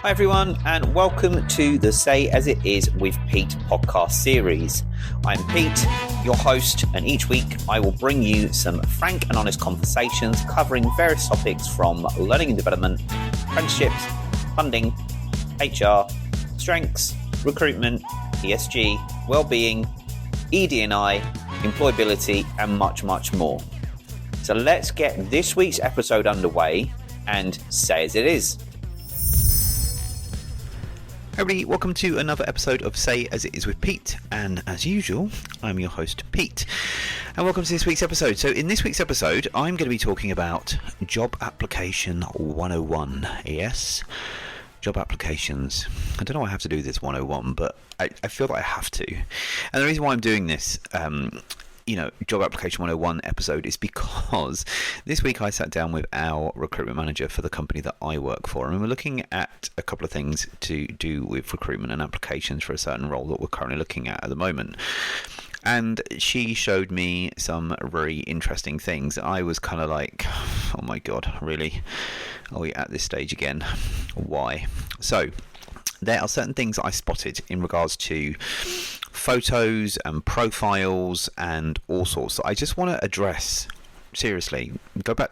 Hi everyone, and welcome to the Say As It Is with Pete podcast series. I'm Pete, your host, and each week I will bring you some frank and honest conversations covering various topics from learning and development, apprenticeships, funding, HR, strengths, recruitment, ESG, well-being, ED&I, employability, and much, much more. So let's get this week's episode underway and say as it is. Hey everybody, welcome to another episode of Say As It Is with Pete, and as usual, I'm your host Pete, and welcome to this week's episode. So in this week's episode, I'm going to be talking about Job Application 101, yes? Job applications. I don't know why I have to do this 101, but I feel that I have to. And the reason why I'm doing this, Job Application 101 episode is because this week I sat down with our recruitment manager for the company that I work for, and we're looking at a couple of things to do with recruitment and applications for a certain role that we're currently looking at the moment. And she showed me some very interesting things. I was kind of like, oh my God, really? Are we at this stage again? Why? So there are certain things I spotted in regards to photos and profiles and all sorts that I just want to address. Seriously, go back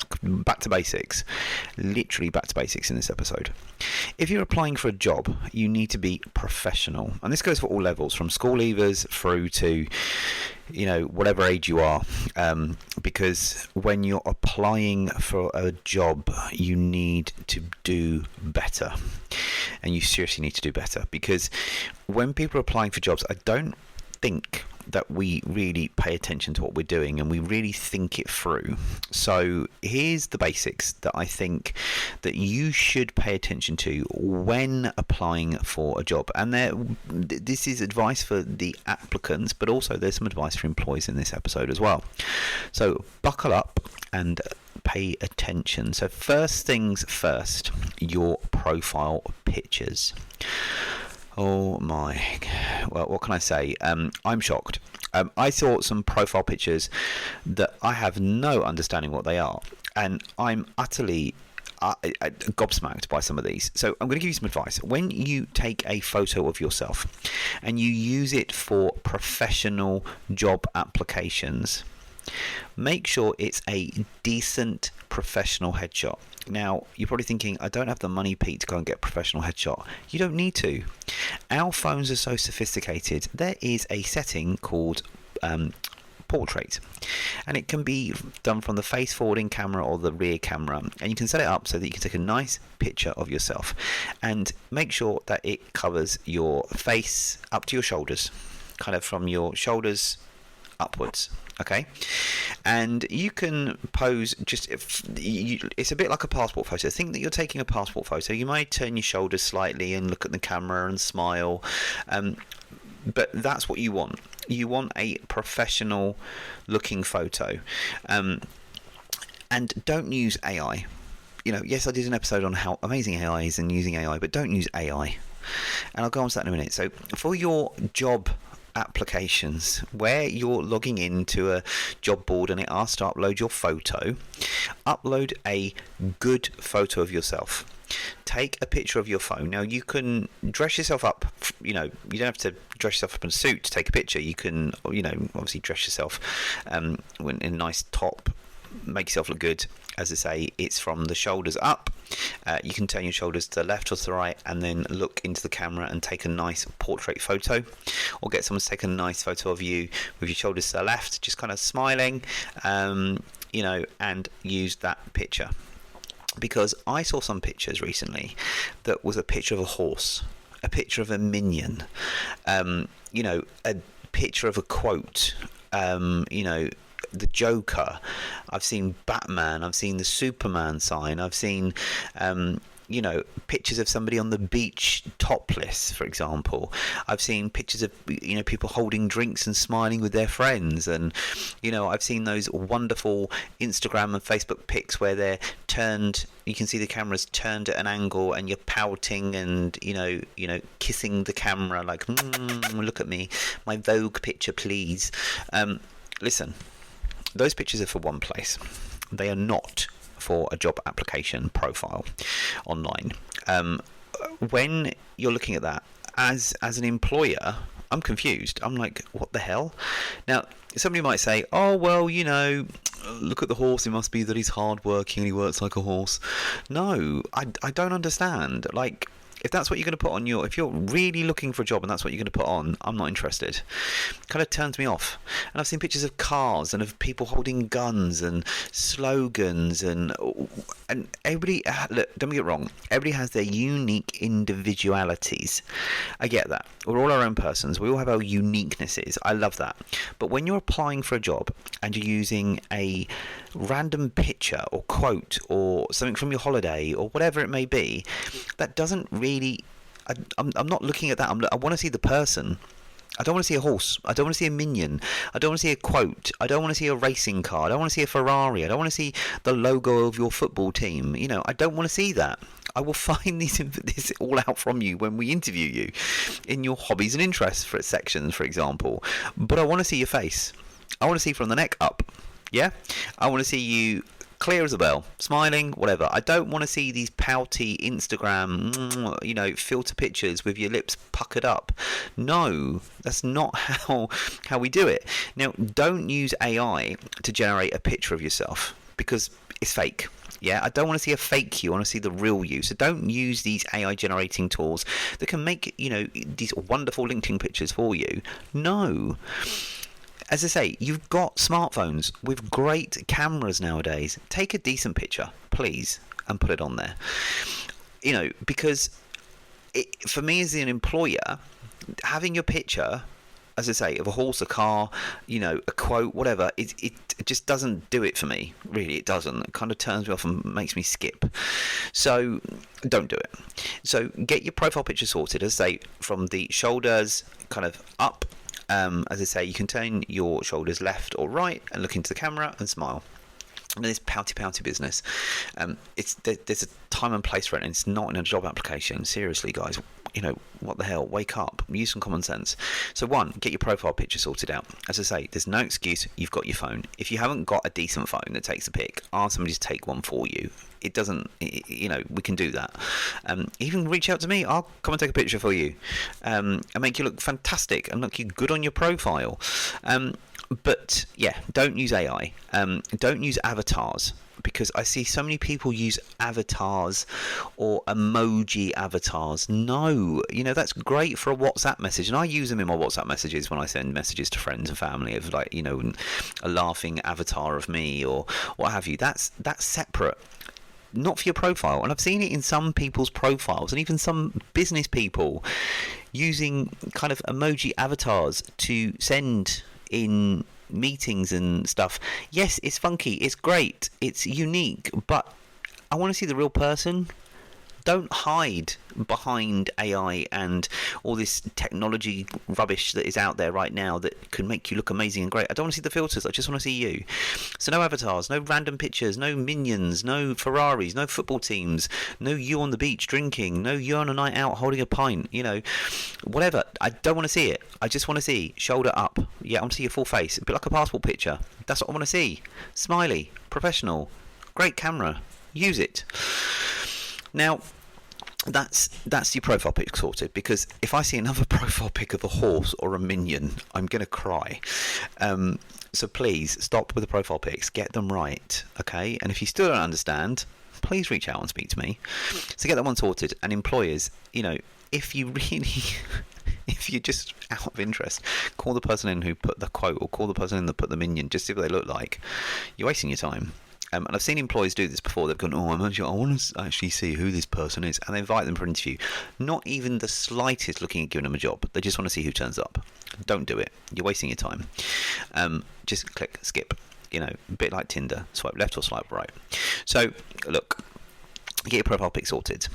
to basics, literally back to basics in this episode. If you're applying for a job, you need to be professional, and this goes for all levels, from school leavers through to whatever age you are, because when you're applying for a job, you need to do better, and you seriously need to do better, because when people are applying for jobs, I don't think that we really pay attention to what we're doing and we really think it through. So here's the basics that I think that you should pay attention to when applying for a job. And this is advice for the applicants, but also there's some advice for employees in this episode as well. So buckle up and pay attention. So first things first, your profile pictures. Oh my, well, what can I say? I'm shocked. I saw some profile pictures that I have no understanding what they are, and I'm utterly gobsmacked by some of these. So I'm going to give you some advice. When you take a photo of yourself and you use it for professional job applications, make sure it's a decent professional headshot. Now, you're probably thinking, I don't have the money, Pete, to go and get a professional headshot. You don't need to. Our phones are so sophisticated. There is a setting called portrait, and it can be done from the face forwarding camera or the rear camera, and you can set it up so that you can take a nice picture of yourself and make sure that it covers your face up to your shoulders, kind of from your shoulders upwards. Okay, and you can pose it's a bit like a passport photo. Think that you're taking a passport photo. You might turn your shoulders slightly and look at the camera and smile, but that's what you want. You want a professional looking photo, and don't use AI. Yes, I did an episode on how amazing AI is and using AI, but don't use AI, and I'll go on to that in a minute. So for your job applications where you're logging into a job board and it asks to upload your photo, upload a good photo of yourself. Take a picture of your phone. Now you can dress yourself up, you don't have to dress yourself up in a suit to take a picture. You can obviously dress yourself in a nice top, make yourself look good. As I say, it's from the shoulders up. You can turn your shoulders to the left or to the right and then look into the camera and take a nice portrait photo, or get someone to take a nice photo of you with your shoulders to the left, just kind of smiling, and use that picture. Because I saw some pictures recently that was a picture of a horse, a picture of a minion, a picture of a quote, the Joker. I've seen Batman. I've seen the Superman sign. I've seen pictures of somebody on the beach topless, for example. I've seen pictures of people holding drinks and smiling with their friends, and I've seen those wonderful Instagram and Facebook pics where they're turned. You can see the camera's turned at an angle, and you're pouting and kissing the camera like, look at me, my Vogue picture, please. Listen, those pictures are for one place. They are not for a job application profile online. when you're looking at that as an employer, I'm confused. I'm like, what the hell? Now, somebody might say, oh, well, look at the horse. It must be that he's hardworking and he works like a horse. No, I don't understand. Like, if that's what you're going to put on if you're really looking for a job and that's what you're going to put on, I'm not interested. It kind of turns me off. And I've seen pictures of cars and of people holding guns and slogans and everybody, look, don't get it wrong, everybody has their unique individualities. I get that. We're all our own persons. We all have our uniquenesses. I love that. But when you're applying for a job and you're using a random picture or quote or something from your holiday or whatever it may be, that doesn't really, I'm not looking at that. I want to see the person. I don't want to see a horse. I don't want to see a minion. I don't want to see a quote. I don't want to see a racing car. I don't want to see a Ferrari. I don't want to see the logo of your football team. I don't want to see that. I will find this all out from you when we interview you in your hobbies and interests sections, for example. But I want to see your face. I want to see from the neck up. Yeah? I want to see you clear as a bell, smiling, whatever. I don't want to see these pouty Instagram, filter pictures with your lips puckered up. No, that's not how we do it. Now, don't use AI to generate a picture of yourself because it's fake. Yeah, I don't want to see a fake you. I want to see the real you. So don't use these AI generating tools that can make, these wonderful LinkedIn pictures for you. No. As I say, you've got smartphones with great cameras nowadays. Take a decent picture, please, and put it on there. Because for me as an employer, having your picture, as I say, of a horse, a car, a quote, whatever, it just doesn't do it for me. Really, it doesn't. It kind of turns me off and makes me skip. So don't do it. So get your profile picture sorted, as I say, from the shoulders kind of up. As I say, you can turn your shoulders left or right and look into the camera and smile. And this pouty business, there's a time and place for it, and it's not in a job application. Seriously, guys, what the hell? Wake up, use some common sense. So one, get your profile picture sorted out. As I say, there's no excuse. You've got your phone. If you haven't got a decent phone that takes a pic, ask somebody to take one for you. It doesn't, we can do that. Even reach out to me. I'll come and take a picture for you, and make you look fantastic and look you good on your profile. But yeah, don't use AI. Don't use avatars, because I see so many people use avatars or emoji avatars. No, that's great for a WhatsApp message, and I use them in my WhatsApp messages when I send messages to friends and family of like, a laughing avatar of me or what have you. That's separate. Not for your profile. And I've seen it in some people's profiles and even some business people using kind of emoji avatars to send in meetings and stuff. Yes, it's funky, it's great, it's unique, but I want to see the real person. Don't hide behind AI and all this technology rubbish that is out there right now that can make you look amazing and great. I don't want to see the filters. I just want to see you. So no avatars, no random pictures, no minions, no Ferraris, no football teams, no you on the beach drinking, no you on a night out holding a pint, whatever. I don't want to see it. I just want to see shoulder up. Yeah, I want to see your full face. A bit like a passport picture. That's what I want to see. Smiley, professional, great camera. Use it. Now, that's your profile pic sorted, because if I see another profile pic of a horse or a minion, I'm going to cry. So please stop with the profile pics. Get them right, okay? And if you still don't understand, please reach out and speak to me. So get that one sorted. And employers, if you really... if you're just out of interest, call the person in who put the quote or call the person in that put the minion, just see what they look like. You're wasting your time. And I've seen employees do this before. They've gone, I want to actually see who this person is. And they invite them for an interview. Not even the slightest looking at giving them a job. They just want to see who turns up. Don't do it. You're wasting your time. Just click, skip. A bit like Tinder. Swipe left or swipe right. So, look, get your profile pic sorted.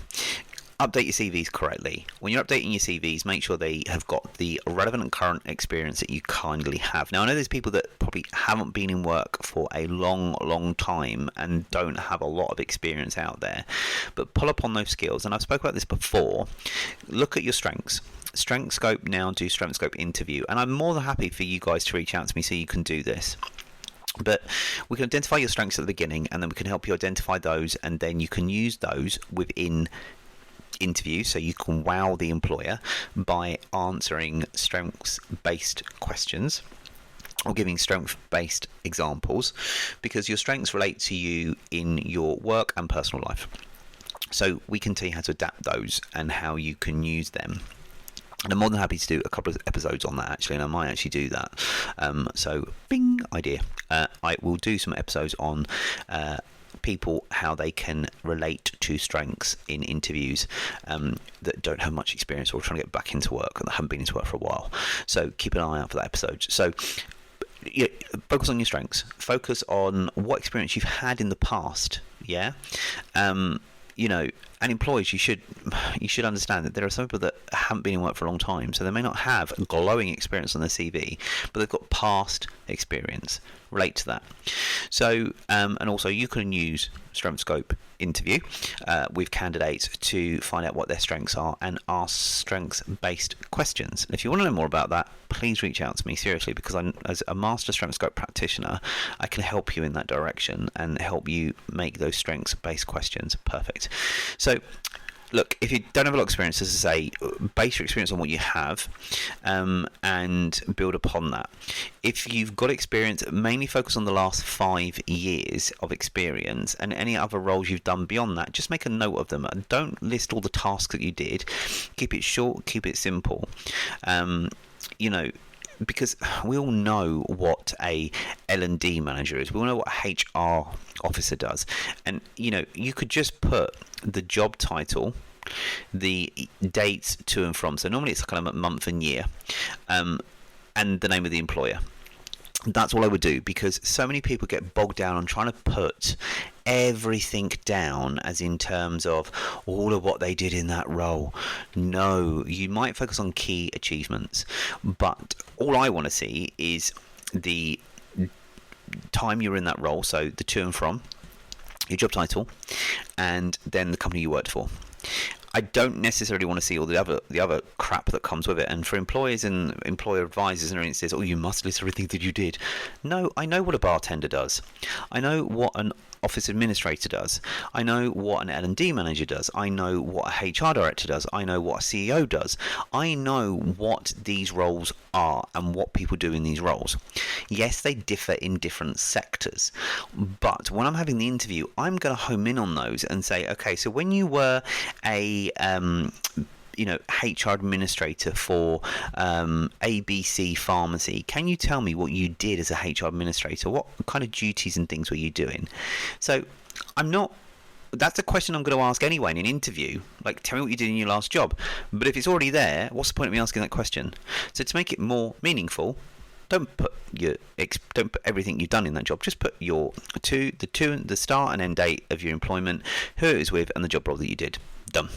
Update your CVs correctly. When you're updating your CVs, make sure they have got the relevant and current experience that you kindly have. Now, I know there's people that probably haven't been in work for a long time and don't have a lot of experience out there, but pull up on those skills. And I've spoken about this before. Look at your strengths. Strength Scope now do Strength Scope interview, and I'm more than happy for you guys to reach out to me so you can do this. But we can identify your strengths at the beginning, and then we can help you identify those, and then you can use those within interview, so you can wow the employer by answering strengths-based questions or giving strength-based examples, because your strengths relate to you in your work and personal life. So we can tell you how to adapt those and how you can use them. And I'm more than happy to do a couple of episodes on that, actually, and I might actually do that. So, bing, idea. I will do some episodes on people, how they can relate to strengths in interviews that don't have much experience or trying to get back into work and that haven't been into work for a while. So keep an eye out for that episode. So focus on your strengths. Focus on what experience you've had in the past. Yeah. And employers, you should understand that there are some people that haven't been in work for a long time, so they may not have a glowing experience on their CV, but they've got past experience. Relate to that. So, and also you can use Strength Scope interview with candidates to find out what their strengths are and ask strengths-based questions. And if you want to know more about that, please reach out to me, seriously, because I'm, as a master Strength Scope practitioner, I can help you in that direction and help you make those strengths-based questions perfect. So, look, if you don't have a lot of experience, as I say, base your experience on what you have and build upon that. If you've got experience, mainly focus on the last 5 years of experience, and any other roles you've done beyond that, just make a note of them. And don't list all the tasks that you did. Keep it short, keep it simple. Because we all know what a L&D manager is. We all know what a HR officer does. And, you could just put the job title, the dates to and from. So normally it's kind of a month and year, and the name of the employer. That's all I would do, because so many people get bogged down on trying to put everything down as in terms of all of what they did in that role. No, you might focus on key achievements, but all I want to see is the time you're in that role, so the to and from, your job title, and then the company you worked for. I don't necessarily want to see all the other crap that comes with it. And for employers and employer advisors, and it says, "Oh, you must list everything that you did." No, I know what a bartender does. I know what an office administrator does. I know what an L&D manager does. I know what a HR director does. I know what a CEO does. I know what these roles are and what people do in these roles. Yes, they differ in different sectors, but when I'm having the interview, I'm going to home in on those and say, okay, so when you were a HR administrator for ABC Pharmacy, can you tell me what you did as a HR administrator? What kind of duties and things were you doing? So that's a question I'm going to ask anyway in an interview. Like, tell me what you did in your last job. But if it's already there, what's the point of me asking that question? So to make it more meaningful, don't put everything you've done in that job. Just put the start and end date of your employment, who it was with, and the job role that you did. Done.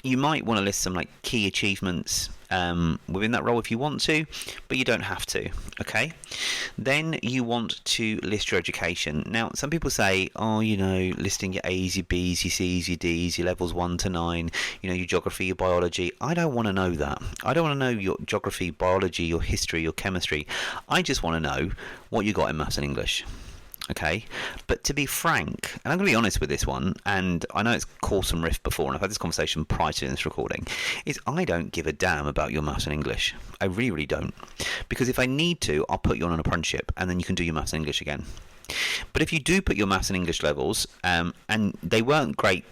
You might want to list some key achievements within that role if you want to, but you don't have to. Okay. Then you want to list your education. Now, some people say, listing your A's, your B's, your C's, your D's, your levels 1 to 9, your geography, your biology. I don't want to know that. I don't want to know your geography, biology, your history, your chemistry. I just want to know what you got in maths and English. Okay, but to be frank, and I'm going to be honest with this one, and I know it's caused some rift before, and I've had this conversation prior to this recording, is I don't give a damn about your maths and English. I really, really don't. Because if I need to, I'll put you on an apprenticeship, and then you can do your maths and English again. But if you do put your maths and English levels, and they weren't great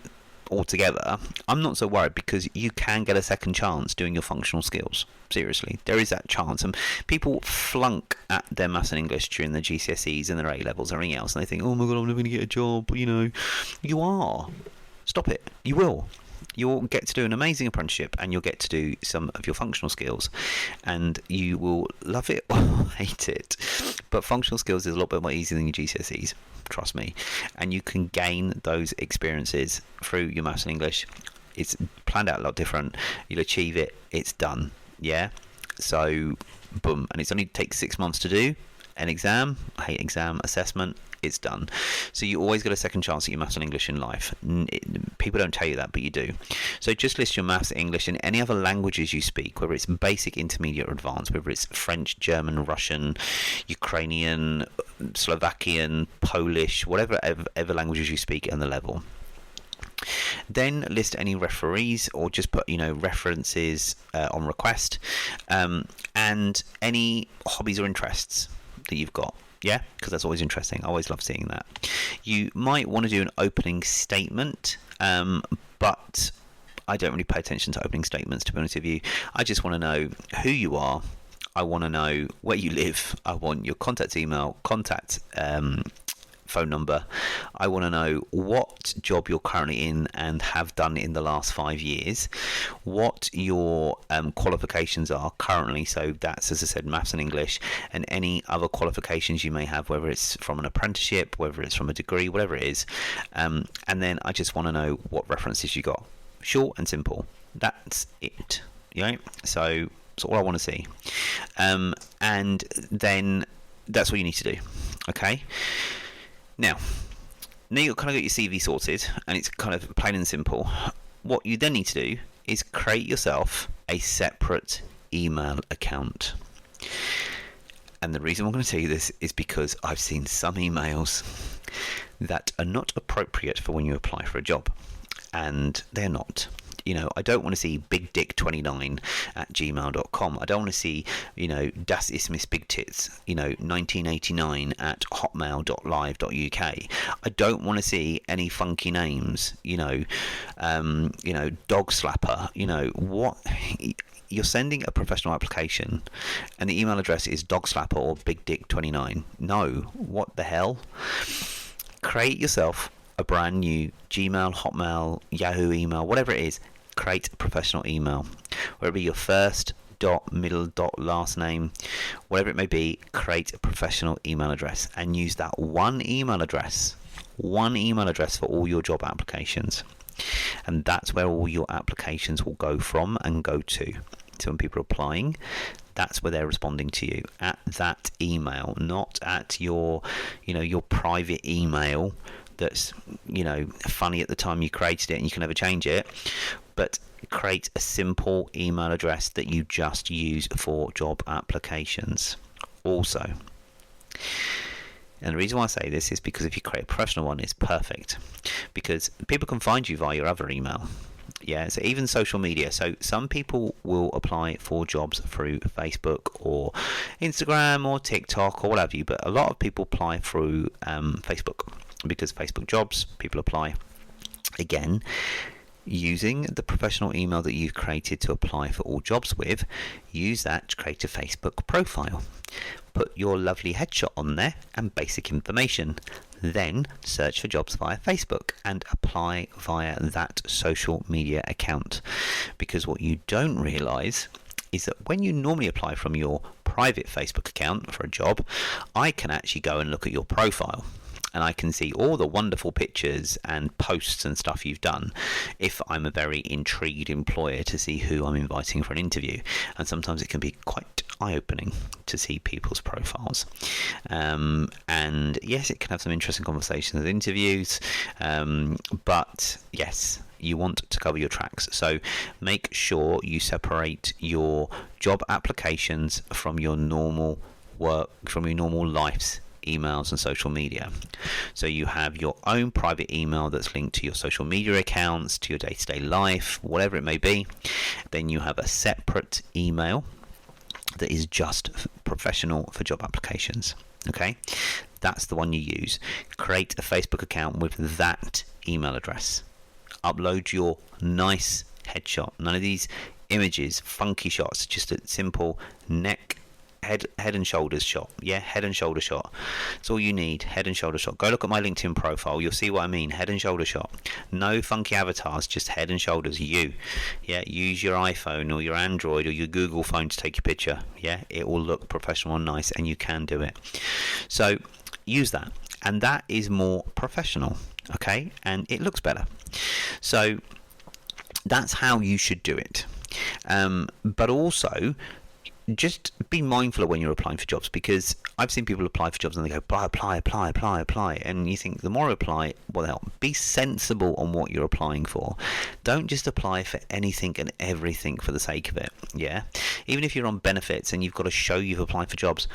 altogether, I'm not so worried, because you can get a second chance doing your functional skills. Seriously, there is that chance. And people flunk at their maths and English during their GCSEs and their A levels and everything else, and they think, oh my god, I'm never going to get a job. You are. Stop it. You will. You'll get to do an amazing apprenticeship, and you'll get to do some of your functional skills, and you will love it or hate it. But functional skills is a lot bit more easy than your GCSEs, trust me, and you can gain those experiences through your maths and English. It's planned out a lot different. You'll achieve it. It's done. Yeah. So, boom, and it's only takes 6 months to do an exam. I hate exam assessment. It's done. So you always get a second chance at your maths and English in life. People don't tell you that, but you do. So just list your maths, English, and any other languages you speak, whether it's basic, intermediate, or advanced, whether it's French, German, Russian, Ukrainian, Slovakian, Polish, whatever languages you speak, and the level. Then list any referees, or just put references on request, and any hobbies or interests that you've got. Yeah, because that's always interesting. I always love seeing that. You might want to do an opening statement, but I don't really pay attention to opening statements, to be honest with you. I just want to know who you are. I want to know where you live. I want your contact email, contact phone number. I want to know what job you're currently in and have done in the last 5 years, what your qualifications are currently, so that's, as I said, maths and English, and any other qualifications you may have, whether it's from an apprenticeship, whether it's from a degree, whatever it is, and then I just want to know what references you got. Short and simple. That's it. So that's all I want to see, and then that's what you need to do. Okay. Now you've kind of got your CV sorted, and it's kind of plain and simple. What you then need to do is create yourself a separate email account. And the reason I'm going to tell you this is because I've seen some emails that are not appropriate for when you apply for a job, and they're not. I don't want to see bigdick29@gmail.com. I don't want to see, Das ist Miss Big Tits, 1989@hotmail.live.uk. I don't want to see any funky names, Dog Slapper, what. You're sending a professional application, and the email address is dogslapper or bigdick29. No, what the hell? Create yourself a brand new Gmail, Hotmail, Yahoo email, whatever it is. Create a professional email, whether it be your first dot, middle dot, last name, whatever it may be. Create a professional email address and use that one email address for all your job applications, and that's where all your applications will go from and go to. So when people are applying, that's where they're responding to you, at that email, not at your private email that's funny at the time you created it and you can never change it. But create a simple email address that you just use for job applications also. And the reason why I say this is because if you create a professional one, it's perfect, because people can find you via your other email. Yeah, so even social media. So some people will apply for jobs through Facebook or Instagram or TikTok or what have you, but a lot of people apply through Facebook, because Facebook jobs, people apply. Again, using the professional email that you've created to apply for all jobs with, use that to create a Facebook profile. Put your lovely headshot on there and basic information. Then search for jobs via Facebook and apply via that social media account. Because what you don't realise is that when you normally apply from your private Facebook account for a job, I can actually go and look at your profile, and I can see all the wonderful pictures and posts and stuff you've done if I'm a very intrigued employer to see who I'm inviting for an interview. And sometimes it can be quite eye-opening to see people's profiles. And yes, it can have some interesting conversations and interviews, but yes, you want to cover your tracks. So make sure you separate your job applications from your normal work, from your normal life's emails and social media. So you have your own private email that's linked to your social media accounts, to your day-to-day life, whatever it may be. Then you have a separate email that is just professional for job applications. Okay, that's the one you use. Create a Facebook account with that email address. Upload your nice headshot. None of these images, funky shots, just a simple head and shoulders shot. Yeah, head and shoulder shot. That's all you need. Head and shoulder shot. Go look at my LinkedIn profile. You'll see what I mean. Head and shoulder shot. No funky avatars, just head and shoulders. You. Yeah, use your iPhone or your Android or your Google phone to take your picture. Yeah, it will look professional and nice, and you can do it. So use that, and that is more professional. Okay, and it looks better. So that's how you should do it. But also, just be mindful of when you're applying for jobs, because I've seen people apply for jobs and they go apply, and you think the more I apply, what the hell? Be sensible on what you're applying for. Don't just apply for anything and everything for the sake of it. Yeah, even if you're on benefits and you've got to show you've applied for jobs,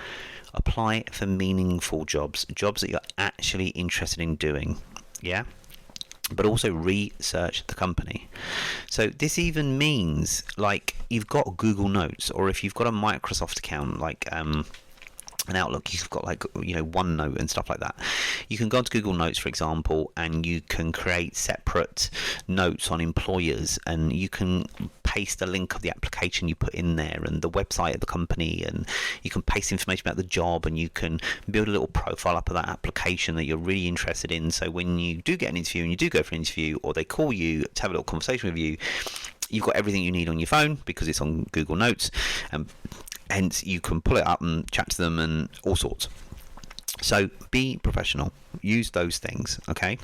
apply for meaningful jobs that you're actually interested in doing. Yeah. but also research the company. So this even means, like, you've got Google Notes, or if you've got a Microsoft account, like an Outlook, you've got, like, OneNote and stuff like that. You can go onto Google Notes, for example, and you can create separate notes on employers, and you can paste the link of the application you put in there and the website of the company, and you can paste information about the job, and you can build a little profile up of that application that you're really interested in. So when you do get an interview and you do go for an interview, or they call you to have a little conversation with you, you've got everything you need on your phone because it's on Google Notes, and hence you can pull it up and chat to them and all sorts. So be professional, use those things, okay?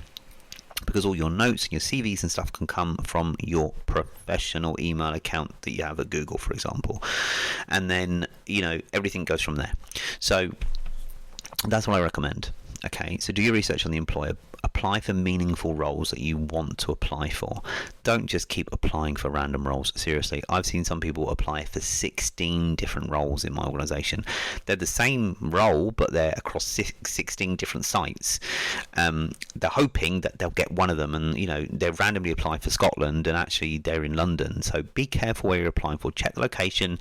Because all your notes and your CVs and stuff can come from your professional email account that you have at Google, for example, and then everything goes from there. So that's what I recommend. Okay, so do your research on the employer. Apply for meaningful roles that you want to apply for. Don't just keep applying for random roles. Seriously, I've seen some people apply for 16 different roles in my organisation. They're the same role, but they're across 16 different sites. They're hoping that they'll get one of them, and they randomly apply for Scotland, and actually they're in London. So be careful where you're applying for. Check the location.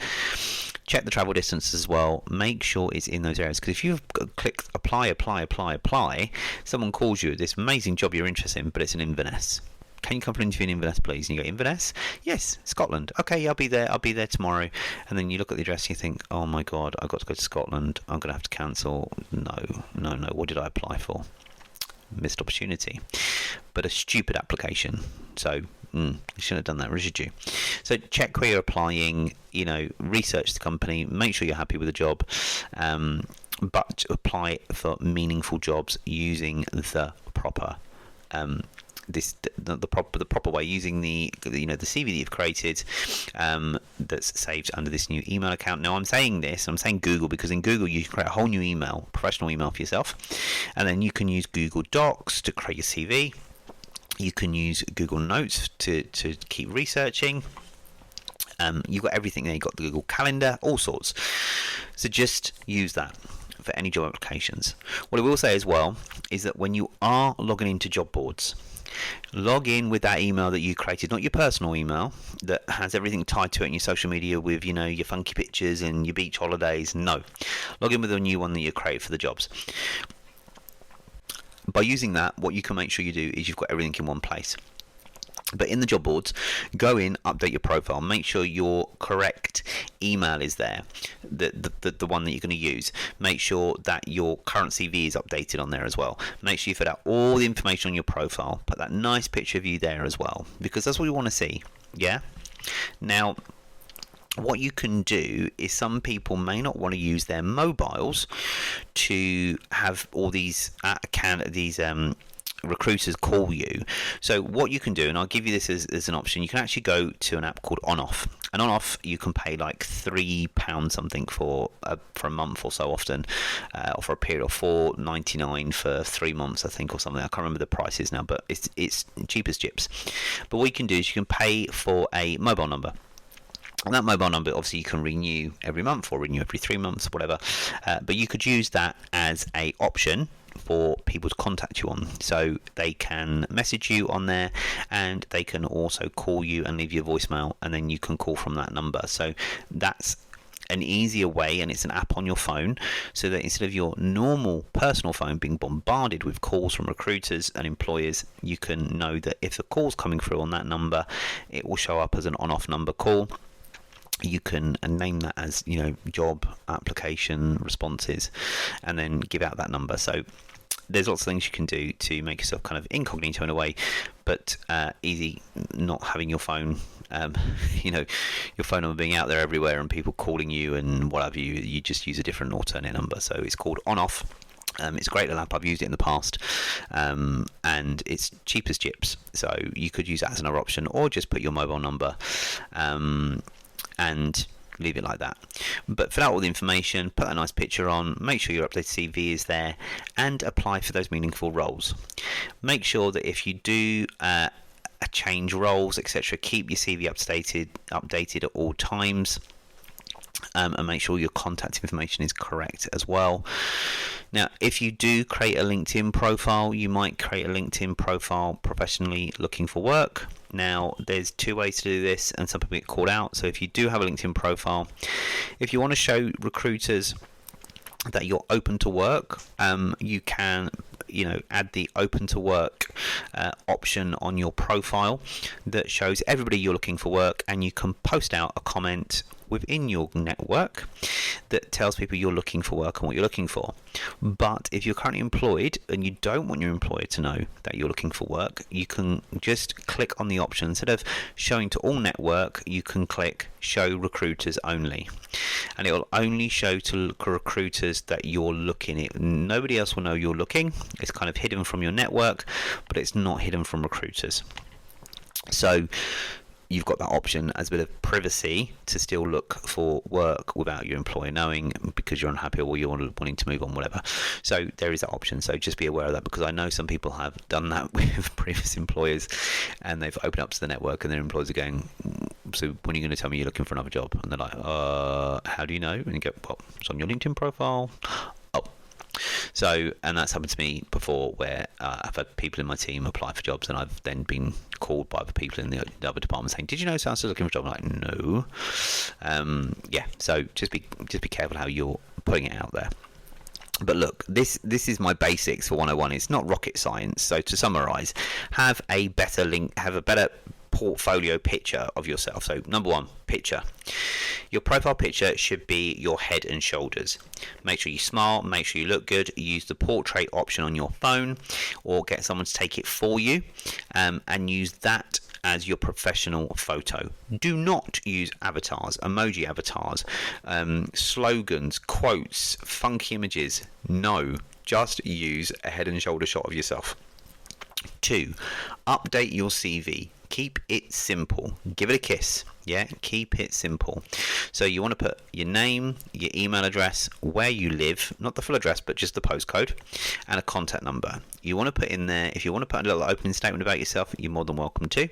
Check the travel distance as well. Make sure it's in those areas, because if you've clicked apply, someone calls you this amazing job you're interested in, but it's in Inverness. Can you come for an interview in Inverness, please? And you go, Inverness? Yes, Scotland. Okay, I'll be there tomorrow. And then you look at the address and you think, oh my God, I've got to go to Scotland. I'm going to have to cancel. No. What did I apply for? Missed opportunity. But a stupid application. So you shouldn't have done that, should you? So check where you're applying, research the company, make sure you're happy with the job, but apply for meaningful jobs using the proper the proper way, using the CV that you've created that's saved under this new email account. Now I'm saying Google, because in Google you can create a whole new email, professional email for yourself, and then you can use Google Docs to create your CV. You can use Google Notes to keep researching. You've got everything there. You've got the Google Calendar, all sorts. So just use that for any job applications. What I will say as well is that when you are logging into job boards, log in with that email that you created, not your personal email that has everything tied to it in your social media with your funky pictures and your beach holidays. No, log in with a new one that you create for the jobs. By using that, what you can make sure you do is you've got everything in one place. But in the job boards, go in, update your profile, make sure your correct email is there, the one that you're going to use. Make sure that your current CV is updated on there as well. Make sure you fill out all the information on your profile. Put that nice picture of you there as well, because that's what we want to see. Yeah. Now, what you can do is, some people may not want to use their mobiles to have all these recruiters call you. So what you can do, and I'll give you this as an option, you can actually go to an app called On-Off. And On-Off, you can pay like £3 something for a month or so often, or for a period of $4.99 for 3 months, I think, or something. I can't remember the prices now, but it's cheap as chips. But what you can do is you can pay for a mobile number. And that mobile number, obviously, you can renew every month or renew every 3 months, whatever. But you could use that as a option for people to contact you on. So they can message you on there, and they can also call you and leave you a voicemail, and then you can call from that number. So that's an easier way, and it's an app on your phone, so that instead of your normal personal phone being bombarded with calls from recruiters and employers, you can know that if a call's coming through on that number, it will show up as an On-Off number call. You can name that as job application responses, and then give out that number. So there's lots of things you can do to make yourself kind of incognito in a way, but easy, not having your phone your phone number being out there everywhere and people calling you and what have you. You just use a different alternate number. So it's called On-Off. It's a great little app. I've used it in the past, and it's cheap as chips. So you could use that as another option, or just put your mobile number and leave it like that. But fill out all the information, put a nice picture on, make sure your updated CV is there, and apply for those meaningful roles. Make sure that if you do change roles, etc., keep your CV updated at all times. and make sure your contact information is correct as well. Now, if you do create a LinkedIn profile, you might create a LinkedIn profile professionally looking for work. Now, there's two ways to do this, and some people get called out. So if you do have a LinkedIn profile, if you want to show recruiters that you're open to work, you can add the open to work option on your profile that shows everybody you're looking for work, and you can post out a comment within your network that tells people you're looking for work and what you're looking for. But if you're currently employed and you don't want your employer to know that you're looking for work, you can just click on the option. Instead of showing to all network, you can click show recruiters only, and it will only show to recruiters that you're looking. Nobody else will know you're looking. It's kind of hidden from your network, but it's not hidden from recruiters. So you've got that option as a bit of privacy to still look for work without your employer knowing, because you're unhappy or you're wanting to move on, whatever. So there is that option. So just be aware of that, because I know some people have done that with previous employers, and they've opened up to the network and their employers are going, so when are you going to tell me you're looking for another job? And they're like, how do you know? And you go, well, it's on your LinkedIn profile. So, and that's happened to me before, where I've had people in my team apply for jobs, and I've then been called by the people in the other department saying, "Did you know so-and-so's looking for a job?" I'm like, no. So just be careful how you're putting it out there. But look, this is my basics for 101. It's not rocket science. So to summarise, have a better portfolio picture of yourself. So number one, picture. Your profile picture should be your head and shoulders. Make sure you smile, make sure you look good. Use the portrait option on your phone, or get someone to take it for you, and use that as your professional photo. Do not use avatars, emoji avatars, slogans, quotes, funky images. No, just use a head and shoulder shot of yourself. 2, update your CV. Keep it simple. Give it a kiss. Yeah, keep it simple. So you want to put your name, your email address, where you live, not the full address, but just the postcode, and a contact number. You want to put in there, if you want to put a little opening statement about yourself, you're more than welcome to.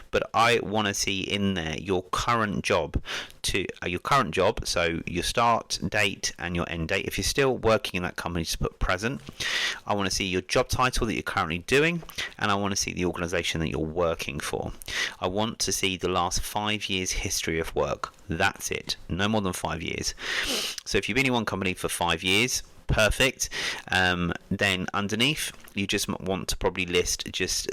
But I want to see in there your current job, so your start date and your end date. If you're still working in that company, just put present. I want to see your job title that you're currently doing, and I want to see the organisation that you're working for. I want to see the last 5 years history of work. That's it. No more than 5 years. So if you've been in one company for 5 years, perfect. Then underneath, you just want to probably list just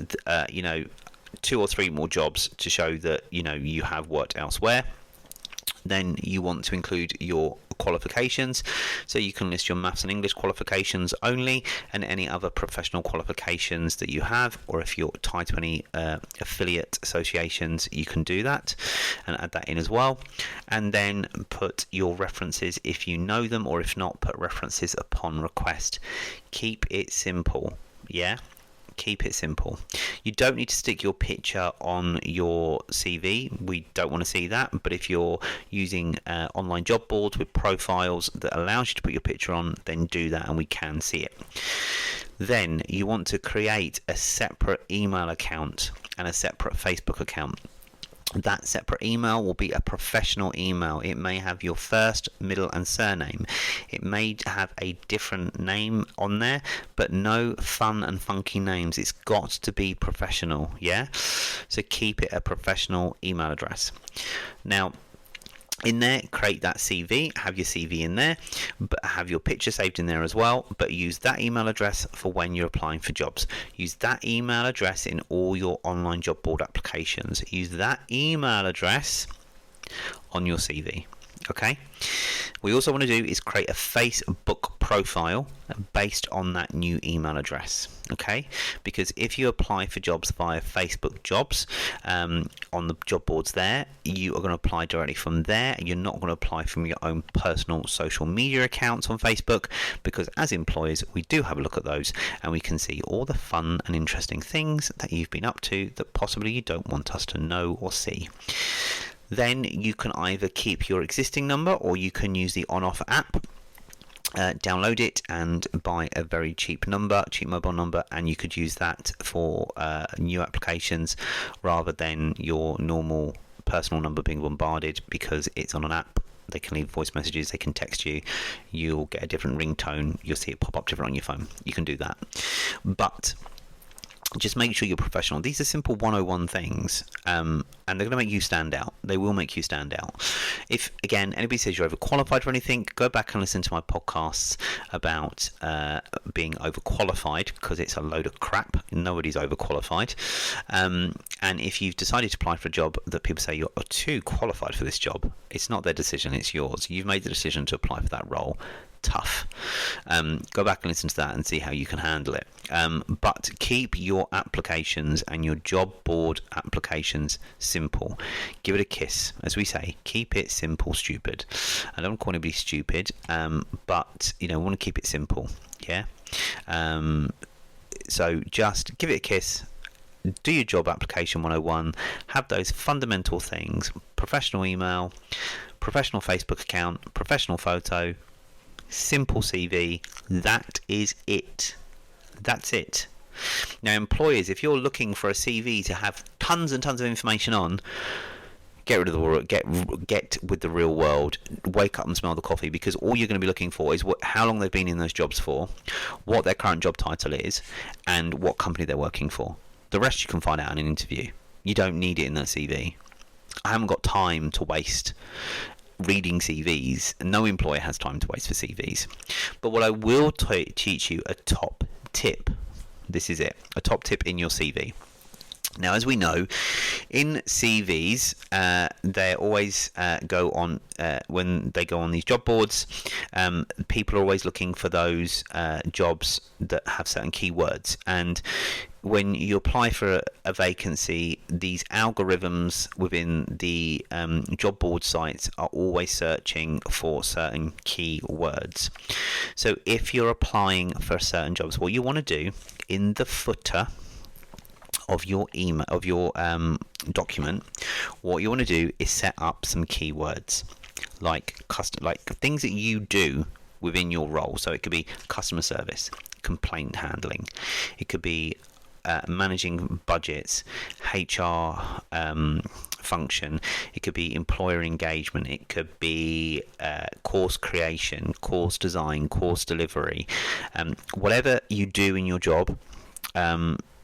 2 or 3 more jobs to show that you have worked elsewhere. Then you want to include your qualifications, so you can list your maths and English qualifications only, and any other professional qualifications that you have, or if you're tied to any affiliate associations, you can do that and add that in as well. And then put your references if you know them, or if not, put references upon request. Keep it simple. Keep it simple. You don't need to stick your picture on your CV. We don't want to see that. But if you're using online job boards with profiles that allows you to put your picture on, then do that and we can see it. Then you want to create a separate email account and a separate Facebook account. That separate email will be a professional email. It may have your first, middle and surname. It may have a different name on there, but no fun and funky names. It's got to be professional, so keep it a professional email address. Now, in there, create that CV, have your CV in there, but have your picture saved in there as well, but use that email address for when you're applying for jobs. Use that email address in all your online job board applications. Use that email address on your CV. Okay. What we also want to do is create a Facebook profile based on that new email address. Okay, because if you apply for jobs via Facebook jobs on the job boards there, you are going to apply directly from there. You're not going to apply from your own personal social media accounts on Facebook, because as employers we do have a look at those and we can see all the fun and interesting things that you've been up to that possibly you don't want us to know or see. Then you can either keep your existing number, or you can use the on-off app, download it and buy a very cheap mobile number, and you could use that for new applications rather than your normal personal number being bombarded, because it's on an app. They can leave voice messages, they can text you, you'll get a different ringtone, you'll see it pop up different on your phone. You can do that. But just make sure you're professional. These are simple 101 things, and they're going to make you stand out. They will make you stand out. If, again, anybody says you're overqualified for anything, go back and listen to my podcasts about being overqualified, because it's a load of crap. Nobody's overqualified. And if you've decided to apply for a job that people say you're too qualified for this job, it's not their decision, it's yours. You've made the decision to apply for that role. Tough. Go back and listen to that and see how you can handle it. But keep your applications and your job board applications simple. Give it a kiss, as we say. Keep it simple, stupid. I don't call anybody stupid, but we want to keep it simple. Yeah. So just give it a kiss. Do your job application 101. Have those fundamental things: professional email, professional Facebook account, professional photo, simple CV. That is it. That's it. Now, employers, if you're looking for a CV to have tons and tons of information on, get rid of the world. Get with the real world. Wake up and smell the coffee, because all you're going to be looking for is how long they've been in those jobs for, what their current job title is, and what company they're working for. The rest you can find out in an interview. You don't need it in that CV. I haven't got time to waste reading CVs. No employer has time to waste for CVs. But what I will teach you, a top tip. This is it. A top tip in your CV. Now, as we know, in CVs, they always go on, when they go on these job boards, people are always looking for those jobs that have certain keywords. And when you apply for a vacancy, these algorithms within the job board sites are always searching for certain keywords. So if you're applying for certain jobs, what you want to do in the footer of your email, of your document, what you want to do is set up some keywords, like things that you do within your role. So it could be customer service, complaint handling, it could be managing budgets, HR function, it could be employer engagement, it could be course creation, course design, course delivery, whatever you do in your job.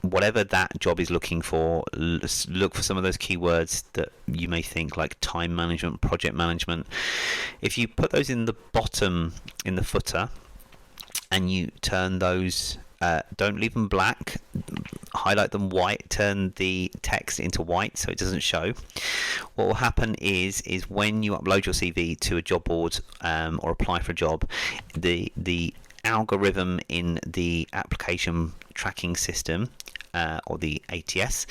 Whatever that job is looking for, look for some of those keywords that you may think, like time management, project management. If you put those in the bottom, in the footer, and you turn those, don't leave them black, highlight them white, turn the text into white so it doesn't show. What will happen is when you upload your CV to a job board or apply for a job, the algorithm in the application tracking system, or the ATS,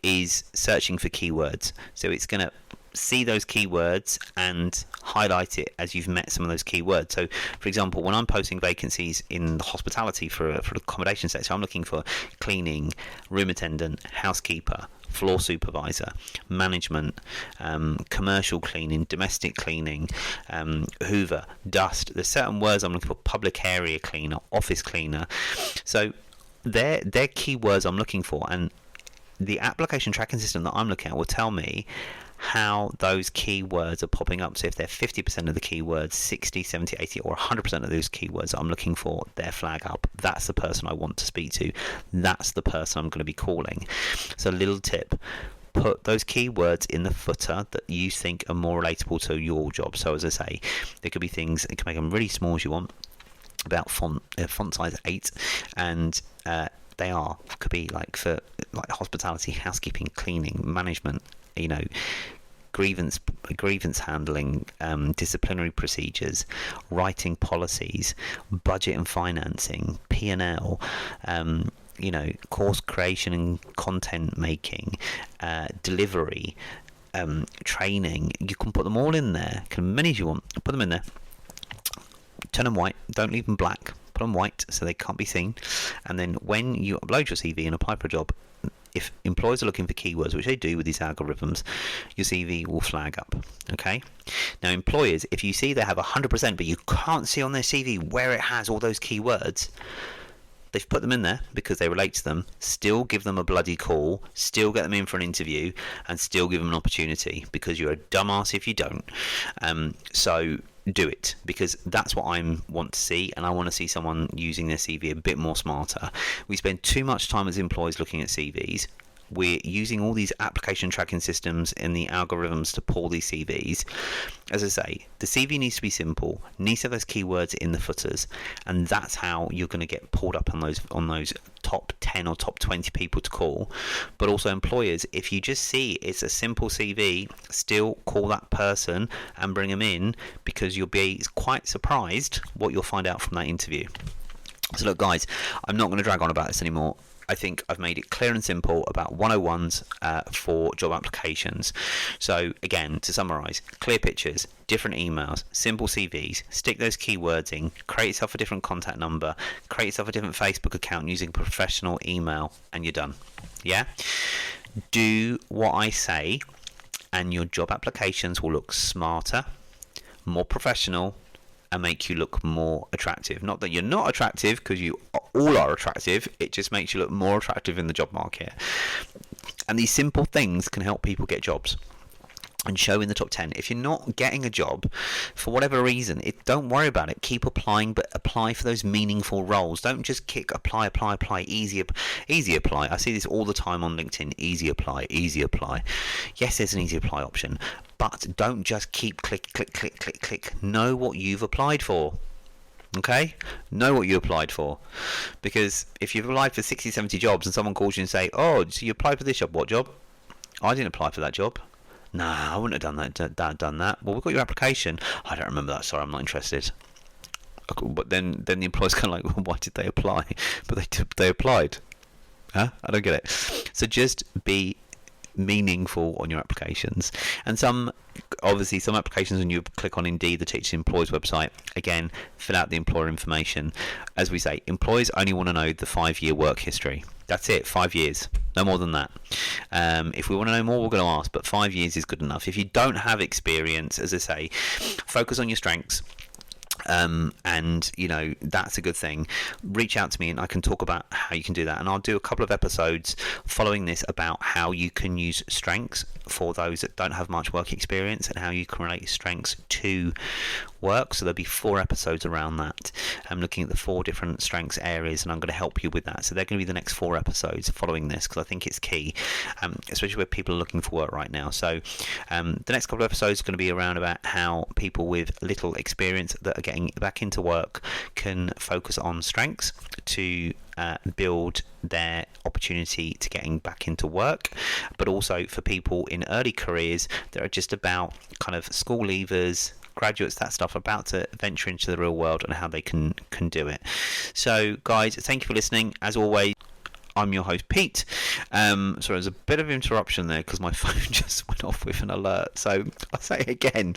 is searching for keywords. So it's going to see those keywords and highlight it as you've met some of those keywords. So, for example, when I'm posting vacancies in the hospitality for the accommodation sector, I'm looking for cleaning, room attendant, housekeeper, floor supervisor, management, commercial cleaning, domestic cleaning, hoover, dust. There's certain words I'm looking for: public area cleaner, office cleaner. So they're keywords I'm looking for, and the application tracking system that I'm looking at will tell me how those keywords are popping up. So if they're 50% of the keywords, 60, 70, 80 or 100% of those keywords that I'm looking for, they're flag up. That's the person I want to speak to. That's the person I'm going to be calling. So a little tip: put those keywords in the footer that you think are more relatable to your job. So as I say, there could be things, you can make them really small as you want, about font size 8, and could be like for hospitality, housekeeping, cleaning, management, grievance handling, disciplinary procedures, writing policies, budget and financing, P&L, course creation and content making, delivery, training. You can put them all in there, many as you want. Put them in there. Turn them white. Don't leave them black. Put them white so they can't be seen. And then when you upload your CV and apply for a job, if employers are looking for keywords, which they do with these algorithms, your CV will flag up. Okay. Now, employers, if you see they have 100%, but you can't see on their CV where it has all those keywords, they've put them in there because they relate to them. Still give them a bloody call, still get them in for an interview, and still give them an opportunity, because you're a dumbass if you don't. So do it, because that's what I want to see, and I want to see someone using their CV a bit more smarter. We spend too much time as employees looking at CVs. We're using all these application tracking systems and the algorithms to pull these CVs. As I say, the CV needs to be simple, needs to have those keywords in the footers, and that's how you're going to get pulled up on those top 10 or top 20 people to call. But also employers, if you just see it's a simple CV, still call that person and bring them in, because you'll be quite surprised what you'll find out from that interview. So look guys, I'm not going to drag on about this anymore. I think I've made it clear and simple about 101s for job applications. So again, to summarise, clear pictures, different emails, simple CVs, stick those keywords in, create yourself a different contact number, create yourself a different Facebook account using a professional email, and you're done. Yeah? Do what I say, and your job applications will look smarter, more professional, and make you look more attractive. Not that you're not attractive, because you all are attractive, it just makes you look more attractive in the job market. And these simple things can help people get jobs and show in the top 10. If you're not getting a job for whatever reason, don't worry about it. Keep applying, but apply for those meaningful roles. Don't just apply, easy apply. I see this all the time on LinkedIn. Easy apply. Yes, there's an easy apply option, but don't just keep click. Know what you've applied for. Okay? Know what you applied for. Because if you've applied for 60, 70 jobs and someone calls you and say, oh, so you applied for this job, what job? I didn't apply for that job. Nah, I wouldn't have done that. Well, we've got your application. I don't remember that. Sorry, I'm not interested. But then the employer's kind of like, well, why did they apply? But they applied. Huh? I don't get it. So just be meaningful on your applications. And some applications, when you click on Indeed, the Teachers Employers website, again, fill out the employer information. As we say, employers only want to know the 5-year work history. That's it, 5 years, no more than that. If we want to know more, we're going to ask, but 5 years is good enough. If you don't have experience, as I say, focus on your strengths. And that's a good thing. Reach out to me and I can talk about how you can do that, and I'll do a couple of episodes following this about how you can use strengths for those that don't have much work experience, and how you can relate strengths to work. So there'll be 4 episodes around that. I'm looking at the 4 different strengths areas, and I'm going to help you with that. So they're going to be the next 4 episodes following this, because I think it's key, especially where people are looking for work right now. So the next couple of episodes are going to be around about how people with little experience that are getting back into work can focus on strengths to build their opportunity to getting back into work, but also for people in early careers that are just about kind of school leavers, graduates, that stuff, about to venture into the real world, and how they can do it. So guys, thank you for listening. As always, I'm your host, Pete. Sorry, there's a bit of interruption there because my phone just went off with an alert. So I'll say it again.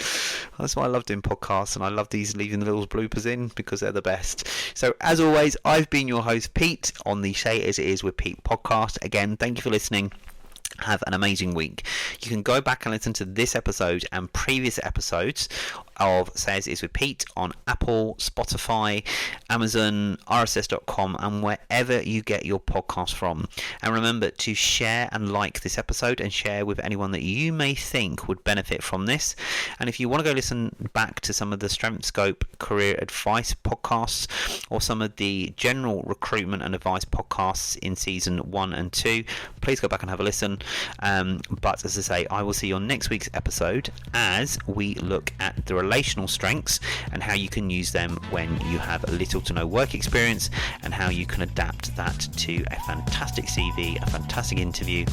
That's why I love doing podcasts, and I love leaving the little bloopers in, because they're the best. So as always, I've been your host, Pete, on the Say As It Is with Pete podcast. Again, thank you for listening. Have an amazing week. You can go back and listen to this episode and previous episodes of Say As It Is with Pete on Apple, Spotify, Amazon, RSS.com, and wherever you get your podcast from. And remember to share and like this episode, and share with anyone that you may think would benefit from this. And if you want to go listen back to some of the Strength Scope career advice podcasts, or some of the general recruitment and advice podcasts in season 1 and 2, please go back and have a listen. But as I say, I will see you on next week's episode as we look at the relational strengths and how you can use them when you have little to no work experience, and how you can adapt that to a fantastic CV, a fantastic interview,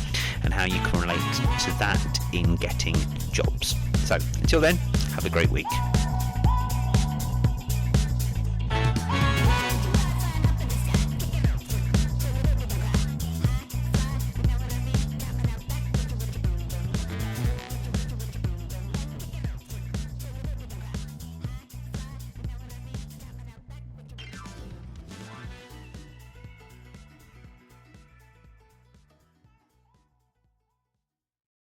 and how you can relate to that in getting jobs. So until then, have a great week.